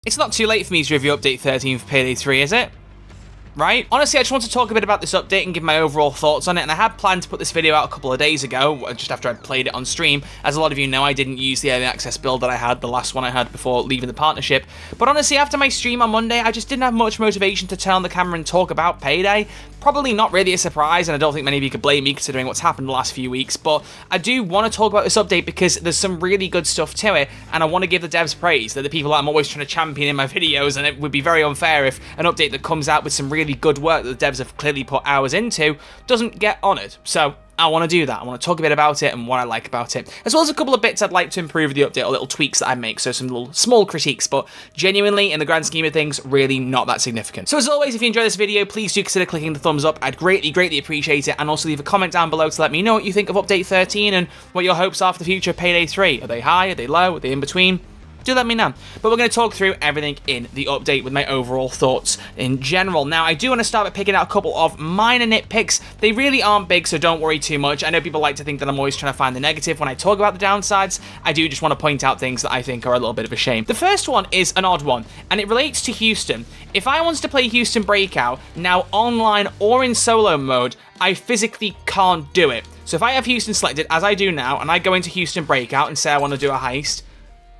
It's not too late for me to review Update 13 for Payday 3, is it? Right? Honestly, I just want to talk a bit about this update and give my overall thoughts on it, and I had planned to put this video out a couple of days ago, just after I'd played it on stream. As a lot of you know, I didn't use the early access build that I had, the last one I had before leaving the partnership. But honestly, after my stream on Monday, I just didn't have much motivation to turn on the camera and talk about Payday. Probably not really a surprise, and I don't think many of you could blame me considering what's happened the last few weeks, but I do want to talk about this update because there's some really good stuff to it, and I want to give the devs praise. They're the people that I'm always trying to champion in my videos, and it would be very unfair if an update that comes out with some really good work that the devs have clearly put hours into doesn't get honoured. So I want to do that. I want to talk a bit about it and what I like about it, as well as a couple of bits I'd like to improve with the update, or little tweaks that I make, so some little small critiques, but genuinely, in the grand scheme of things, really not that significant. So as always, if you enjoy this video, please do consider clicking the thumbs up. I'd greatly appreciate it, and also leave a comment down below to let me know what you think of Update 13 and what your hopes are for the future of Payday 3. Are they high? Are they low? Are they in between? Do let me know. But we're going to talk through everything in the update with my overall thoughts in general. Now, I do want to start by picking out a couple of minor nitpicks. They really aren't big, so don't worry too much. I know people like to think that I'm always trying to find the negative when I talk about the downsides. I do just want to point out things that I think are a little bit of a shame. The first one is an odd one, and it relates to Houston. If I wanted to play Houston Breakout, now online or in solo mode, I physically can't do it. So if I have Houston selected, as I do now, and I go into Houston Breakout and say I want to do a heist,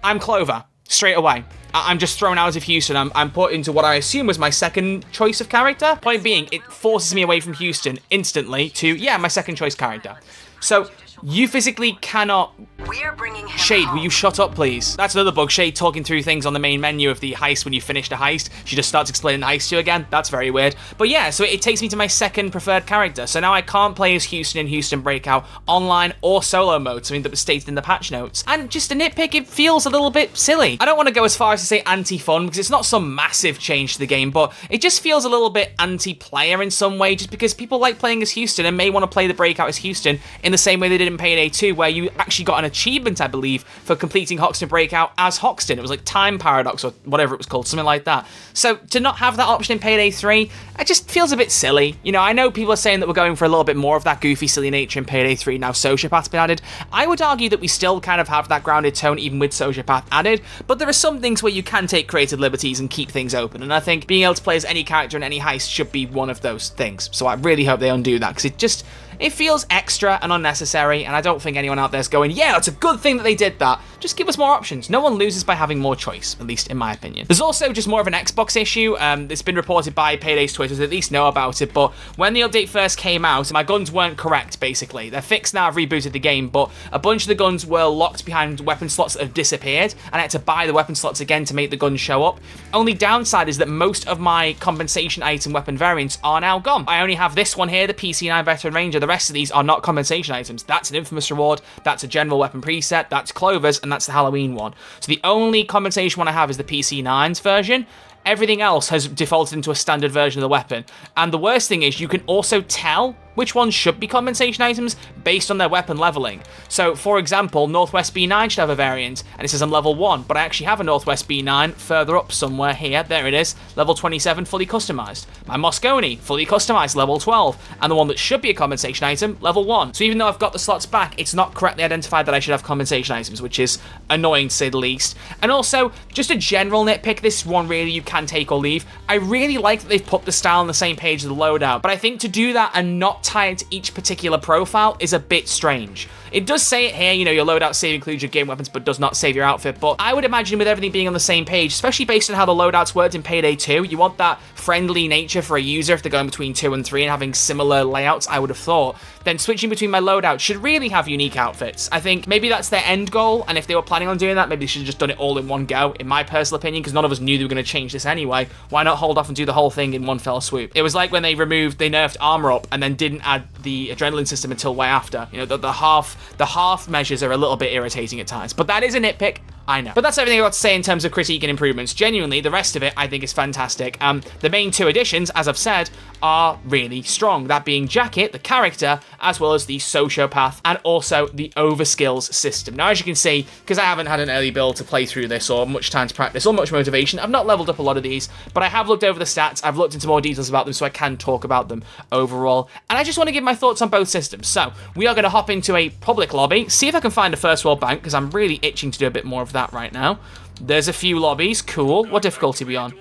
I'm Clover, straight away. I'm just thrown out of Houston. I'm put into what I assume was my second choice of character. Point being, it forces me away from Houston instantly to, yeah, my second choice character. So you physically cannot... We're bringing him Shade, home. will you shut up, please? That's another bug. Shade talking through things on the main menu of the heist when you finished a heist. She just starts explaining the heist to you again. That's very weird. But yeah, so it takes me to my second preferred character. So now I can't play as Houston in Houston Breakout online or solo mode, something that was stated in the patch notes. And just a nitpick, it feels a little bit silly. I don't want to go as far as to say anti-fun, because it's not some massive change to the game, but it just feels a little bit anti-player in some way, just because people like playing as Houston and may want to play the Breakout as Houston in the same way they did in Payday 2, where you actually got an achievement, I believe, for completing Hoxton Breakout as Hoxton. It was like Time Paradox or whatever it was called, something like that. So to not have that option in Payday 3, it just feels a bit silly. You know, I know people are saying that we're going for a little bit more of that goofy, silly nature in Payday 3 now Sociopath's been added. I would argue that we still kind of have that grounded tone even with Sociopath added, but there are some things where you can take creative liberties and keep things open, and I think being able to play as any character in any heist should be one of those things. So I really hope they undo that, because it feels extra and unnecessary, and I don't think anyone out there's going, yeah, it's a good thing that they did that. Just give us more options. No one loses by having more choice, at least in my opinion. There's also just more of an Xbox issue. It's been reported by Payday's Twitter, so at least know about it, but when the update first came out, my guns weren't correct, basically. They're fixed now, I've rebooted the game, but a bunch of the guns were locked behind weapon slots that have disappeared, and I had to buy the weapon slots again to make the guns show up. Only downside is that most of my compensation item weapon variants are now gone. I only have this one here, the PC9 Veteran Ranger. The rest of these are not compensation items. That's an Infamous reward, that's a general weapon preset, that's Clover's, and that's the Halloween one. So the only compensation one I have is the PC9's version. Everything else has defaulted into a standard version of the weapon. And the worst thing is you can also tell which ones should be compensation items based on their weapon leveling. So, for example, Northwest B9 should have a variant, and it says I'm level 1, but I actually have a Northwest B9 further up somewhere here. There it is, level 27, fully customized. My Moscone, fully customized, level 12, and the one that should be a compensation item, level 1. So even though I've got the slots back, it's not correctly identified that I should have compensation items, which is annoying to say the least. And also, just a general nitpick, this one really you can take or leave. I really like that they've put the style on the same page as the loadout, but I think to do that and not tie it to each particular profile is a bit strange. It does say it here, you know, your loadout save includes your game weapons but does not save your outfit, but I would imagine with everything being on the same page, especially based on how the loadouts worked in Payday 2, you want that friendly nature for a user if they're going between 2 and 3 and having similar layouts, I would have thought. Then switching between my loadouts should really have unique outfits. I think maybe that's their end goal, and if they were planning on doing that, maybe they should have just done it all in one go, in my personal opinion, because none of us knew they were going to change this anyway. Why not hold off and do the whole thing in one fell swoop? It was like when they nerfed armor up and then didn't add the adrenaline system until way after. You know, the half measures are a little bit irritating at times, but that is a nitpick. I know. But that's everything I've got to say in terms of critique and improvements. Genuinely, the rest of it I think is fantastic. The main two additions, as I've said, are really strong. That being Jacket, the character, as well as the Sociopath, and also the OVERSKILLs system. Now, as you can see, because I haven't had an early build to play through this, or much time to practice, or much motivation, I've not leveled up a lot of these, but I have looked over the stats, I've looked into more details about them, so I can talk about them overall. And I just want to give my thoughts on both systems. So, we are going to hop into a public lobby, see if I can find a first world bank, because I'm really itching to do a bit more of that right now. There's a few lobbies. Cool. What difficulty are we on?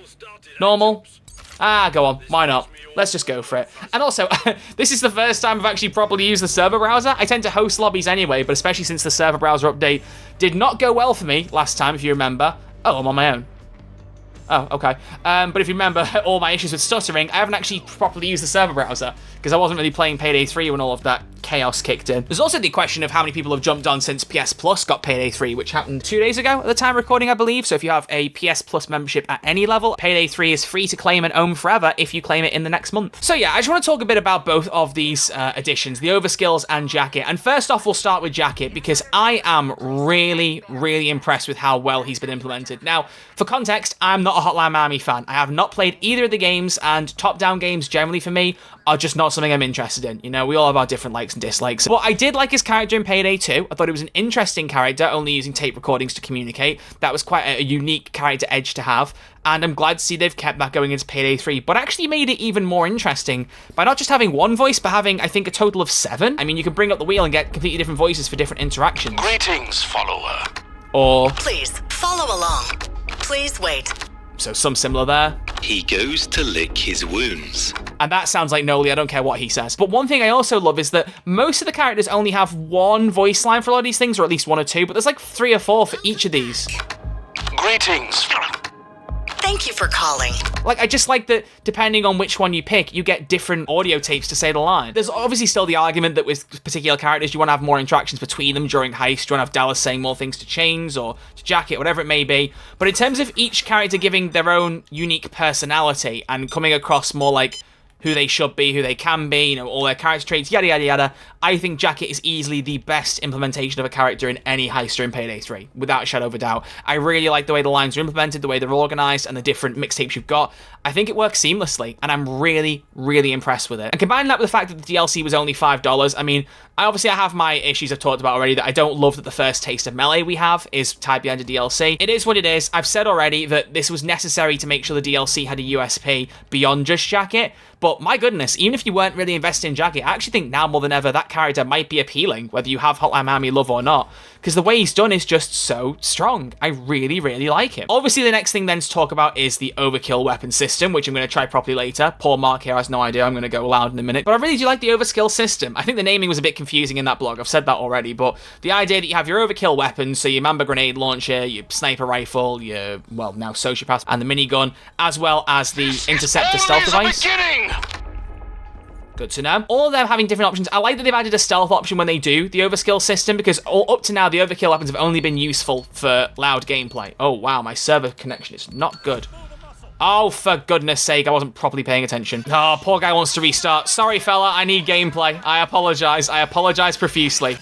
Normal. Ah, go on. Why not? Let's just go for it. And also, this is the first time I've actually properly used the server browser. I tend to host lobbies anyway, but especially since the server browser update did not go well for me last time, if you remember. Oh, I'm on my own. Oh, okay. But if you remember all my issues with stuttering, I haven't actually properly used the server browser because I wasn't really playing Payday 3 when all of that chaos kicked in. There's also the question of how many people have jumped on since PS Plus got Payday 3, which happened 2 days ago at the time of recording, I believe. So if you have a PS Plus membership at any level, Payday 3 is free to claim and own forever if you claim it in the next month. So yeah, I just want to talk a bit about both of these additions, the Overskills and Jacket. And first off, we'll start with Jacket because I am really, really impressed with how well he's been implemented. Now, for context, I'm not a Hotline Miami fan. I have not played either of the games, and top-down games generally for me are just not something I'm interested in. You know, we all have our different likes and dislikes. But I did like his character in Payday 2. I thought it was an interesting character, only using tape recordings to communicate. That was quite a unique character edge to have, and I'm glad to see they've kept that going into Payday 3, but actually made it even more interesting by not just having one voice, but having, I think, a total of 7. I mean, you can bring up the wheel and get completely different voices for different interactions. Greetings, follower. Or... Please, follow along. Please wait. So some similar there. He goes to lick his wounds. And that sounds like Noli, I don't care what he says. But one thing I also love is that most of the characters only have one voice line for a lot of these things, or at least 1 or 2, but there's like 3 or 4 for each of these. Greetings. Thank you for calling. Like, I just like that depending on which one you pick, you get different audio tapes to say the line. There's obviously still the argument that with particular characters, you want to have more interactions between them during heist. You want to have Dallas saying more things to Chains or to Jacket, whatever it may be. But in terms of each character giving their own unique personality and coming across more like who they should be, who they can be, you know, all their character traits, yada, yada, yada. I think Jacket is easily the best implementation of a character in any heister in Payday 3, without a shadow of a doubt. I really like the way the lines are implemented, the way they're organized, and the different mixtapes you've got. I think it works seamlessly, and I'm really, really impressed with it. And combine that with the fact that the DLC was only $5, I mean, I have my issues I've talked about already, that I don't love that the first taste of Melee we have is tied behind a DLC. It is what it is. I've said already that this was necessary to make sure the DLC had a USP beyond just Jacket, but my goodness, even if you weren't really invested in Jacket, I actually think now more than ever that character might be appealing, whether you have Hotline Miami love or not, because the way he's done is just so strong. I really, really like him. Obviously, the next thing then to talk about is the Overkill weapon system, which I'm going to try properly later. Poor Mark here has no idea. I'm going to go loud in a minute. But I really do like the Overskill system. I think the naming was a bit confusing in that blog. I've said that already, but the idea that you have your Overkill weapons, so your Mamba grenade launcher, your sniper rifle, your, well, now Sociopath, and the minigun, as well as the Interceptor stealth device. Good to know. All of them having different options. I like that they've added a stealth option when they do the Overskill system, because up to now, the Overkill weapons have only been useful for loud gameplay. Oh, wow, my server connection is not good. Oh, for goodness sake, I wasn't properly paying attention. Oh, poor guy wants to restart. Sorry, fella, I need gameplay. I apologize. I apologize profusely.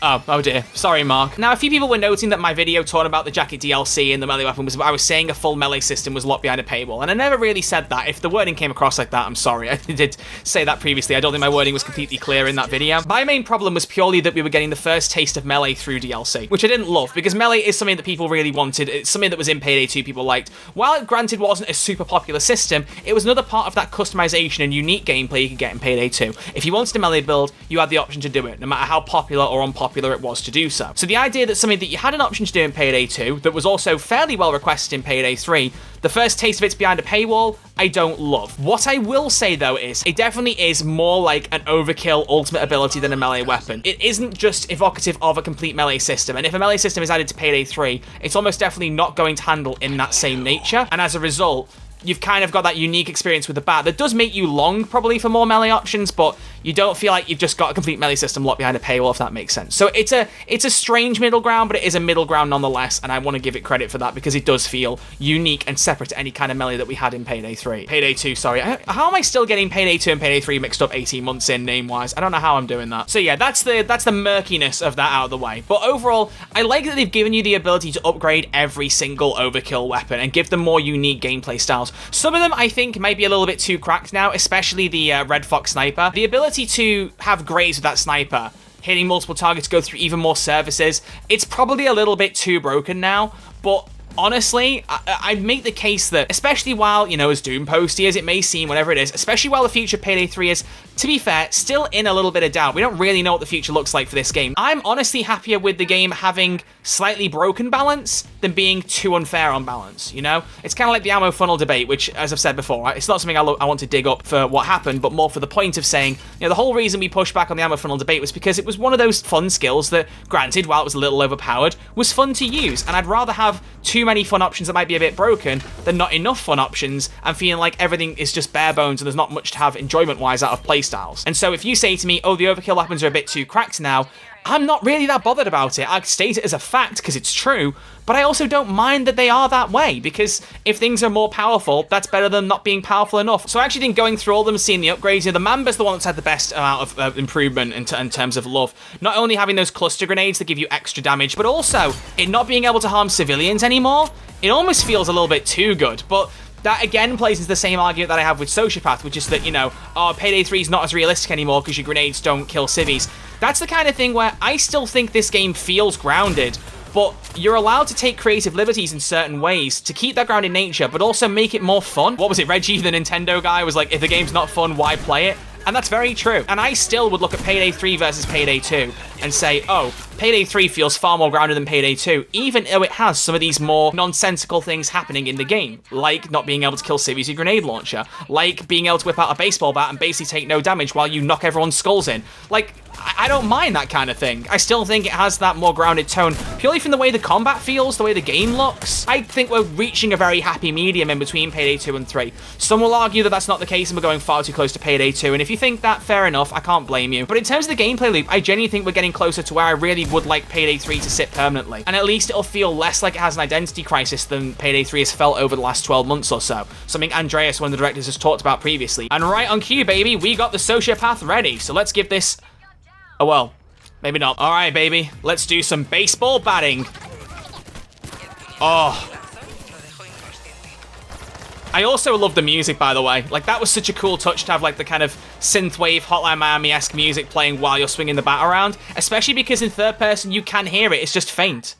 Oh dear. Sorry, Mark. Now, a few people were noting that my video talking about the Jacket DLC and the melee weapon I was saying a full melee system was locked behind a paywall, and I never really said that. If the wording came across like that, I'm sorry. I did say that previously. I don't think my wording was completely clear in that video. My main problem was purely that we were getting the first taste of melee through DLC, which I didn't love, because melee is something that people really wanted. It's something that was in Payday 2 people liked. While it granted wasn't a super popular system, it was another part of that customization and unique gameplay you could get in Payday 2. If you wanted a melee build, you had the option to do it, no matter how popular or unpopular it was to do so. So the idea that something that you had an option to do in Payday 2 that was also fairly well requested in Payday 3, the first taste of it's behind a paywall, I don't love. What I will say though is, it definitely is more like an overkill ultimate ability than a melee weapon. It isn't just evocative of a complete melee system, and if a melee system is added to Payday 3, it's almost definitely not going to handle in that same nature, and as a result, you've kind of got that unique experience with the bat that does make you long probably for more melee options, but you don't feel like you've just got a complete melee system locked behind a paywall, if that makes sense. So it's a strange middle ground, but it is a middle ground nonetheless, and I want to give it credit for that because it does feel unique and separate to any kind of melee that we had in Payday 3. Payday 2, sorry. How am I still getting Payday 2 and Payday 3 mixed up 18 months in name-wise? I don't know how I'm doing that. So yeah, that's the murkiness of that out of the way. But overall, I like that they've given you the ability to upgrade every single overkill weapon and give them more unique gameplay styles. Some of them, I think, might be a little bit too cracked now, especially the Red Fox Sniper. The ability to have graze with that sniper, hitting multiple targets, go through even more surfaces, it's probably a little bit too broken now, but honestly, I'd make the case that, especially while, you know, as Doom posty as it may seem, whatever it is, especially while the future Payday 3 is to be fair, still in a little bit of doubt. We don't really know what the future looks like for this game. I'm honestly happier with the game having slightly broken balance than being too unfair on balance, you know? It's kind of like the ammo funnel debate, which, as I've said before, it's not something I want to dig up for what happened, but more for the point of saying, you know, the whole reason we pushed back on the ammo funnel debate was because it was one of those fun skills that, granted, while it was a little overpowered, was fun to use, and I'd rather have too many fun options that might be a bit broken than not enough fun options and feeling like everything is just bare bones and there's not much to have enjoyment-wise out of playstyles. And so if you say to me, oh, the overkill weapons are a bit too cracked now, I'm not really that bothered about it. I state it as a fact because it's true, but I also don't mind that they are that way, because if things are more powerful, that's better than not being powerful enough. So I actually think going through all of them, seeing the upgrades, you know, the Mamba's the one that's had the best amount of improvement in terms of love. Not only having those cluster grenades that give you extra damage, but also it not being able to harm civilians anymore. It almost feels a little bit too good, but that again plays into the same argument that I have with Sociopath, which is that, you know, oh, Payday 3 is not as realistic anymore because your grenades don't kill civvies. That's the kind of thing where I still think this game feels grounded, but you're allowed to take creative liberties in certain ways to keep that grounded nature, but also make it more fun. What was it, Reggie, the Nintendo guy, was like, if the game's not fun, why play it? And that's very true. And I still would look at Payday 3 versus Payday 2 and say, oh, Payday 3 feels far more grounded than Payday 2, even though it has some of these more nonsensical things happening in the game, like not being able to kill civvies with a grenade launcher, like being able to whip out a baseball bat and basically take no damage while you knock everyone's skulls in. Like, I don't mind that kind of thing. I still think it has that more grounded tone, purely from the way the combat feels, the way the game looks. I think we're reaching a very happy medium in between Payday 2 and 3. Some will argue that that's not the case and we're going far too close to Payday 2, and if you think that, fair enough, I can't blame you. But in terms of the gameplay loop, I genuinely think we're getting closer to where I really would like Payday 3 to sit permanently. And at least it'll feel less like it has an identity crisis than Payday 3 has felt over the last 12 months or so. Something Andreas, one of the directors, has talked about previously. And right on cue, baby, we got the Sociopath ready. So let's give this... oh, well. Maybe not. All right, baby. Let's do some baseball batting. Oh. I also love the music, by the way. Like, that was such a cool touch to have, like, the kind of synthwave Hotline Miami-esque music playing while you're swinging the bat around. Especially because in third person, you can hear it. It's just faint.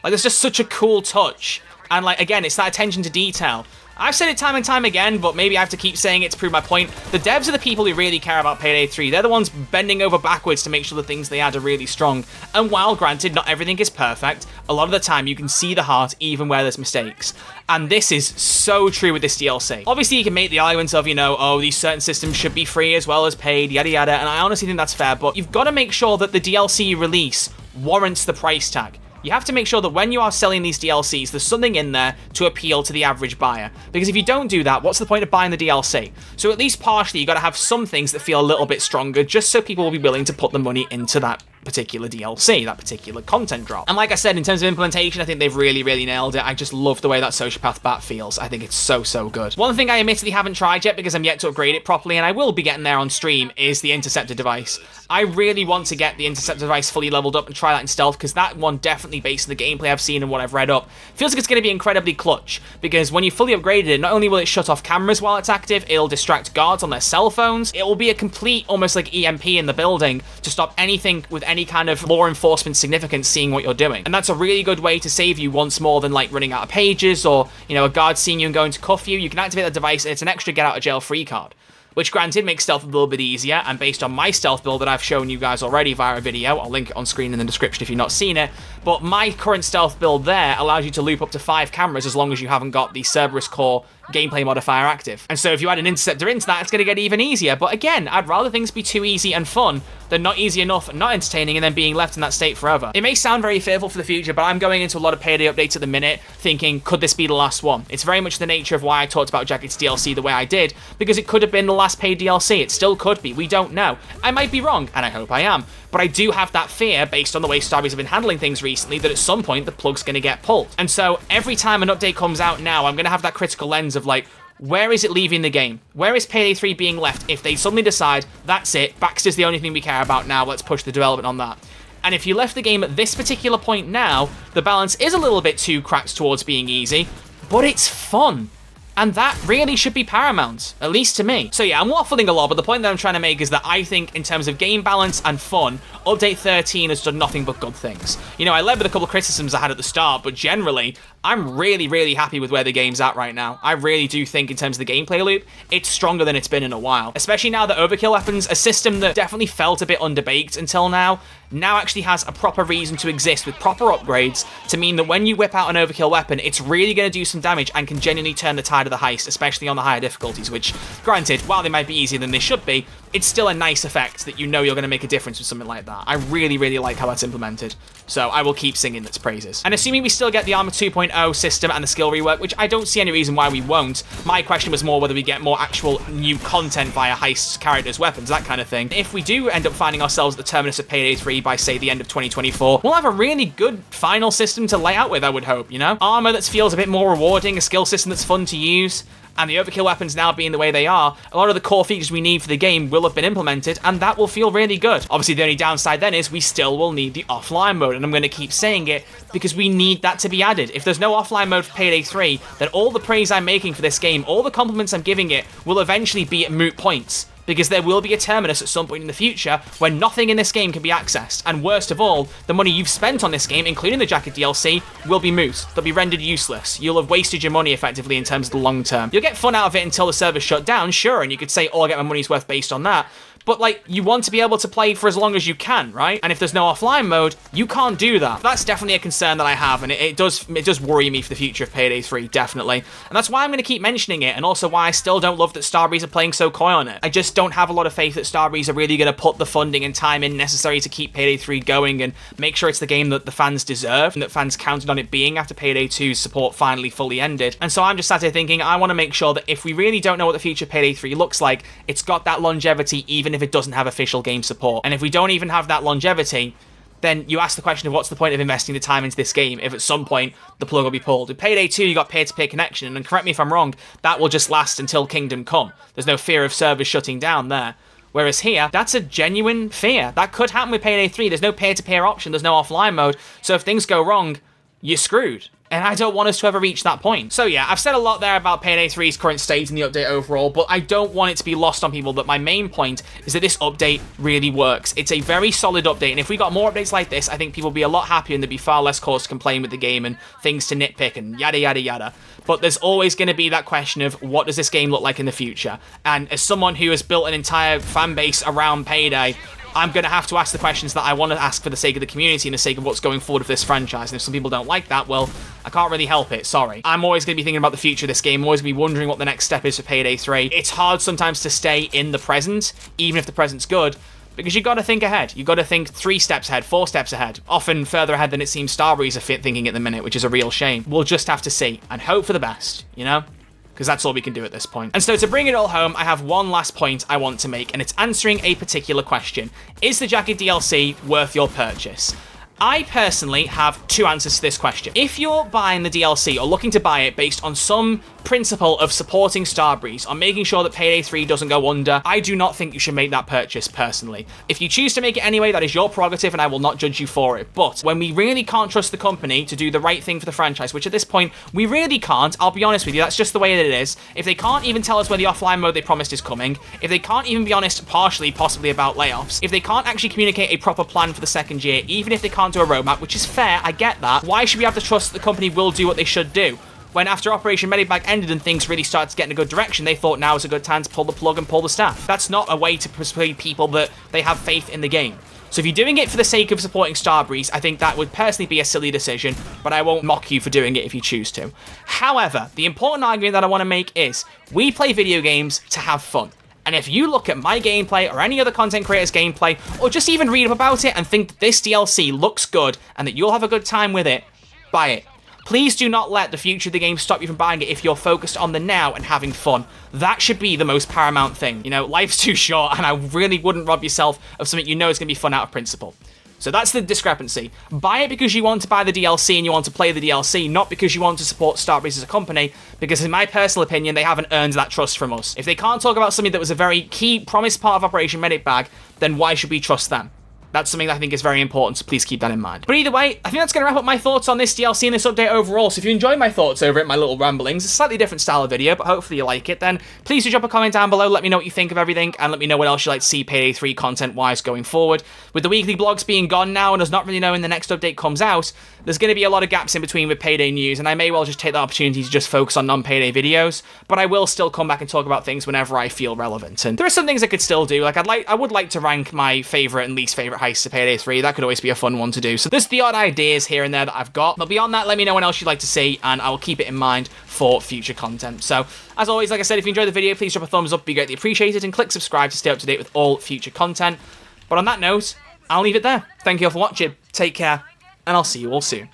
Like, there's just such a cool touch. And, like, again, it's that attention to detail. I've said it time and time again, but maybe I have to keep saying it to prove my point. The devs are the people who really care about Payday 3. They're the ones bending over backwards to make sure the things they add are really strong. And while, granted, not everything is perfect, a lot of the time you can see the heart even where there's mistakes. And this is so true with this DLC. Obviously, you can make the argument of, you know, oh, these certain systems should be free as well as paid, yada yada, and I honestly think that's fair, but you've got to make sure that the DLC you release warrants the price tag. You have to make sure that when you are selling these DLCs, there's something in there to appeal to the average buyer. Because if you don't do that, what's the point of buying the DLC? So at least partially, you got to have some things that feel a little bit stronger, just so people will be willing to put the money into that particular DLC, that particular content drop. And like I said, in terms of implementation, I think they've really, really nailed it. I just love the way that Sociopath bat feels. I think it's so, so good. One thing I admittedly haven't tried yet because I'm yet to upgrade it properly, and I will be getting there on stream, is the Interceptor device. I really want to get the Interceptor device fully leveled up and try that in stealth, because that one, definitely based on the gameplay I've seen and what I've read up, feels like it's going to be incredibly clutch, because when you fully upgraded it, not only will it shut off cameras while it's active, it'll distract guards on their cell phones, it will be a complete, almost like EMP in the building to stop anything with any kind of law enforcement significance seeing what you're doing. And that's a really good way to save you once more than like running out of pages or, you know, a guard seeing you and going to cuff you. You can activate that device and it's an extra get out of jail free card, which granted makes stealth a little bit easier, and based on my stealth build that I've shown you guys already via a video, I'll link it on screen in the description if you've not seen it, but my current stealth build there allows you to loop up to 5 cameras as long as you haven't got the Cerberus Core gameplay modifier active. And so if you add an Interceptor into that, it's going to get even easier. But again, I'd rather things be too easy and fun than not easy enough and not entertaining and then being left in that state forever. It may sound very fearful for the future, but I'm going into a lot of Payday updates at the minute thinking, could this be the last one? It's very much the nature of why I talked about Jacket's DLC the way I did, because it could have been the last paid DLC. It still could be. We don't know. I might be wrong, and I hope I am. But I do have that fear, based on the way Starbreeze have been handling things recently, that at some point the plug's going to get pulled. And so every time an update comes out now, I'm going to have that critical lens of like, where is it leaving the game? Where is Payday 3 being left if they suddenly decide, that's it, Baxter's the only thing we care about now, let's push the development on that? And if you left the game at this particular point now, the balance is a little bit too cracked towards being easy, but it's fun. And that really should be paramount, at least to me. So yeah, I'm waffling a lot, but the point that I'm trying to make is that I think in terms of game balance and fun, Update 13 has done nothing but good things. You know, I led with a couple of criticisms I had at the start, but generally, I'm really, really happy with where the game's at right now. I really do think in terms of the gameplay loop, it's stronger than it's been in a while. Especially now that Overkill Weapons, a system that definitely felt a bit underbaked until now actually has a proper reason to exist with proper upgrades to mean that when you whip out an Overkill weapon, it's really going to do some damage and can genuinely turn the tide of the heist, especially on the higher difficulties, which, granted, while they might be easier than they should be, it's still a nice effect that you know you're going to make a difference with something like that. I really, really like how that's implemented, so I will keep singing its praises. And assuming we still get the Armor 2.0 system and the skill rework, which I don't see any reason why we won't, my question was more whether we get more actual new content via heists, characters, weapons, that kind of thing. If we do end up finding ourselves at the terminus of Payday 3 by, say, the end of 2024, we'll have a really good final system to lay out with, I would hope, you know? Armor that feels a bit more rewarding, a skill system that's fun to use, and the Overkill weapons now being the way they are, a lot of the core features we need for the game will have been implemented, and that will feel really good. Obviously, the only downside then is we still will need the offline mode, and I'm going to keep saying it because we need that to be added. If there's no offline mode for Payday 3, then all the praise I'm making for this game, all the compliments I'm giving it, will eventually be at moot points. Because there will be a terminus at some point in the future where nothing in this game can be accessed. And worst of all, the money you've spent on this game, including the Jacket DLC, will be moot. They'll be rendered useless. You'll have wasted your money effectively in terms of the long term. You'll get fun out of it until the server's shut down, sure, and you could say, oh, I get my money's worth based on that. But, like, you want to be able to play for as long as you can, right? And if there's no offline mode, you can't do that. That's definitely a concern that I have, and it does worry me for the future of Payday 3, definitely. And that's why I'm going to keep mentioning it, and also why I still don't love that Starbreeze are playing so coy on it. I just don't have a lot of faith that Starbreeze are really going to put the funding and time in necessary to keep Payday 3 going and make sure it's the game that the fans deserve and that fans counted on it being after Payday 2's support finally fully ended. And so I'm just sat here thinking, I want to make sure that if we really don't know what the future of Payday 3 looks like, it's got that longevity even if it doesn't have official game support. And if we don't even have that longevity, then you ask the question of what's the point of investing the time into this game if at some point the plug will be pulled. With Payday 2, you got peer-to-peer connection, and correct me if I'm wrong, that will just last until Kingdom Come. There's no fear of servers shutting down there. Whereas here, that's a genuine fear. That could happen with Payday 3. There's no peer-to-peer option, there's no offline mode, so if things go wrong, you're screwed. And I don't want us to ever reach that point. So yeah, I've said a lot there about Payday 3's current state and the update overall, but I don't want it to be lost on people that my main point is that this update really works. It's a very solid update, and if we got more updates like this, I think people would be a lot happier and there'd be far less cause to complain with the game and things to nitpick and yada yada yada. But there's always going to be that question of what does this game look like in the future? And as someone who has built an entire fan base around Payday, I'm going to have to ask the questions that I want to ask for the sake of the community and the sake of what's going forward with this franchise. And if some people don't like that, well, I can't really help it, sorry. I'm always going to be thinking about the future of this game. I'm always going to be wondering what the next step is for Payday 3. It's hard sometimes to stay in the present, even if the present's good, because you've got to think ahead. You've got to think 3 steps ahead, 4 steps ahead, often further ahead than it seems Starbreeze are thinking at the minute, which is a real shame. We'll just have to see and hope for the best, you know? Because that's all we can do at this point. And so to bring it all home, I have one last point I want to make, and it's answering a particular question. Is the Jacket DLC worth your purchase? I personally have 2 answers to this question. If you're buying the DLC or looking to buy it based on some principle of supporting Starbreeze, on making sure that Payday 3 doesn't go under, I do not think you should make that purchase personally. If you choose to make it anyway, that is your prerogative and I will not judge you for it. But when we really can't trust the company to do the right thing for the franchise, which at this point we really can't, I'll be honest with you, that's just the way that it is. If they can't even tell us where the offline mode they promised is coming, if they can't even be honest partially possibly about layoffs, if they can't actually communicate a proper plan for the second year, even if they can't do a roadmap, which is fair, I get that, why should we have to trust that the company will do what they should do? When after Operation Medibag ended and things really started to get in a good direction, they thought now is a good time to pull the plug and pull the staff. That's not a way to persuade people that they have faith in the game. So if you're doing it for the sake of supporting Starbreeze, I think that would personally be a silly decision, but I won't mock you for doing it if you choose to. However, the important argument that I want to make is, we play video games to have fun. And if you look at my gameplay or any other content creator's gameplay, or just even read up about it and think that this DLC looks good and that you'll have a good time with it, buy it. Please do not let the future of the game stop you from buying it if you're focused on the now and having fun. That should be the most paramount thing. You know, life's too short and I really wouldn't rob yourself of something you know is going to be fun out of principle. So that's the discrepancy. Buy it because you want to buy the DLC and you want to play the DLC, not because you want to support Starbreeze as a company, because in my personal opinion, they haven't earned that trust from us. If they can't talk about something that was a very key promised part of Operation Medibag, then why should we trust them? That's something that I think is very important, so please keep that in mind. But either way, I think that's going to wrap up my thoughts on this DLC and this update overall. So if you enjoyed my thoughts over it, my little ramblings, it's a slightly different style of video, but hopefully you like it, then please do drop a comment down below, let me know what you think of everything, and let me know what else you'd like to see Payday 3 content-wise going forward. With the weekly blogs being gone now, and us not really knowing the next update comes out, there's going to be a lot of gaps in between with Payday news, and I may well just take the opportunity to just focus on non-Payday videos, but I will still come back and talk about things whenever I feel relevant. And there are some things I could still do, like I would like to rank my favourite and least favourite heists to Payday 3. That could always be a fun one to do. So there's the odd ideas here and there that I've got. But beyond that, let me know what else you'd like to see, and I will keep it in mind for future content. So, as always, like I said, if you enjoyed the video, please drop a thumbs up, be greatly appreciated, and click subscribe to stay up to date with all future content. But on that note, I'll leave it there. Thank you all for watching, take care, and I'll see you all soon.